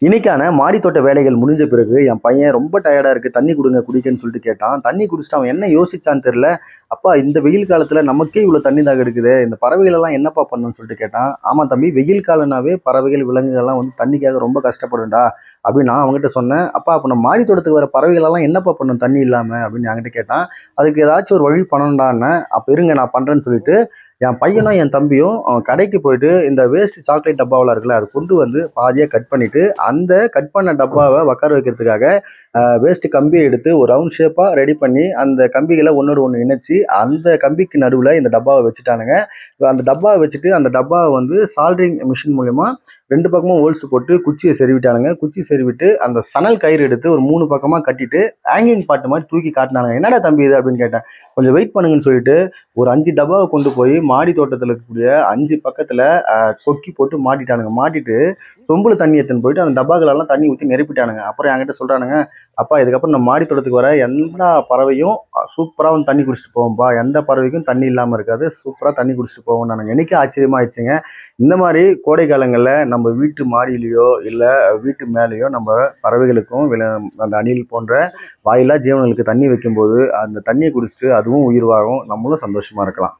இன்னைக்கான மாடி தோட்ட வேலைகள் முடிஞ்ச பிறகு என் பையன் ரொம்ப டயர்டா இருக்கு, தண்ணி கொடுங்க குடிக்கன்னு சொல்லிட்டு கேட்டான். தண்ணி குடிச்சிட்டு அவன் என்ன யோசிச்சான்னு தெரியல. அப்பா, இந்த வெயில் காலத்துல நமக்கே இவ்வளவு தண்ணி தாக எடுக்குது, இந்த பறவைகள் எல்லாம் என்னப்பா பண்ணணும்னு சொல்லிட்டு கேட்டான். ஆமா தம்பி, வெயில் காலம்னாவே பறவைகள் விலங்குகள் எல்லாம் வந்து தண்ணிக்காக ரொம்ப கஷ்டப்படும்டா அப்படின்னு நான் அவங்ககிட்ட சொன்னேன். அப்பா, அப்ப நம்ம மாடி தோட்டத்துக்கு வர பறவைகள் எல்லாம் என்னப்பா பண்ணும் தண்ணி இல்லாம அப்படின்னு என்கிட்ட கேட்டான். அதுக்கு ஏதாச்சும் ஒரு வழி பண்ணணும்டான்னு. அப்ப இருங்க நான் பண்றேன்னு சொல்லிட்டு என் பையனும் என் தம்பியும் கடைக்கு போயிட்டு இந்த வேஸ்ட் சாக்லேட் டப்பாவெல்லாம் இருக்குல்ல, அதை கொண்டு வந்து பாதியா கட் பண்ணிட்டு அந்த கட் பண்ண டப்பாவை உட்கார வைக்கிறதுக்காக வேஸ்ட் கம்பியை எடுத்து ஒரு ரவுண்ட் ஷேப்பா ரெடி பண்ணி அந்த கம்பிகளை ஒன்னோடு ஒன்று இணைச்சி அந்த கம்பிக்கு நடுவில் இந்த டப்பாவை வச்சுட்டானுங்க. அந்த டப்பாவை வச்சுட்டு அந்த டப்பாவை வந்து சால்ட்ரிங் மிஷின் மூலயமா ரெண்டு பக்கமும் ஹோல்ஸ் போட்டு குச்சியை செருவிட்டானுங்க. குச்சி செருவிட்டு அந்த சணல் கயிறு எடுத்து ஒரு 3 பக்கமா கட்டிட்டு ஹேங்கிங் பாட்டு மாதிரி தூக்கி காட்டினானுங்க. என்னடா தம்பி இது அப்படின்னு கேட்டேன். கொஞ்சம் வெயிட் பண்ணுங்கன்னு சொல்லிட்டு ஒரு 5 டப்பாவை கொண்டு போய் மாடி தோட்டத்தில் இருக்கக்கூடிய 5 பக்கத்துல கொக்கி போட்டு மாட்டிட்டானுங்க. மாட்டிட்டு சொம்புல தண்ணி எடுத்துன்னு போயிட்டு அந்த டப்பாக்களெல்லாம் தண்ணி ஊற்றி நிரப்பிட்டானுங்க. அப்புறம் என்கிட்ட சொல்றானுங்க, அப்பா இதுக்கப்புறம் நம்ம மாடி தோட்டத்துக்கு வர எல்லா பறவையும் சூப்பராக வந்து தண்ணி குடிச்சிட்டு போவோம்ப்பா, எந்த பறவைக்கும் தண்ணி இல்லாமல் இருக்காது, சூப்பராக தண்ணி குடிச்சிட்டு போவோம். நானுங்க எனக்கே ஆச்சரியமாயிடுச்சுங்க. இந்த மாதிரி கோடை காலங்களில் நம்ம வீட்டு மாடியிலையோ இல்லை வீட்டு மேலேயோ நம்ம பறவைகளுக்கும் அந்த அணில் போன்ற வாயிலா ஜீவன்களுக்கு தண்ணி வைக்கும்போது அந்த தண்ணியை குடிச்சிட்டு அதுவும் உயிர் வாழும், நம்மளும் சந்தோஷமா இருக்கலாம்.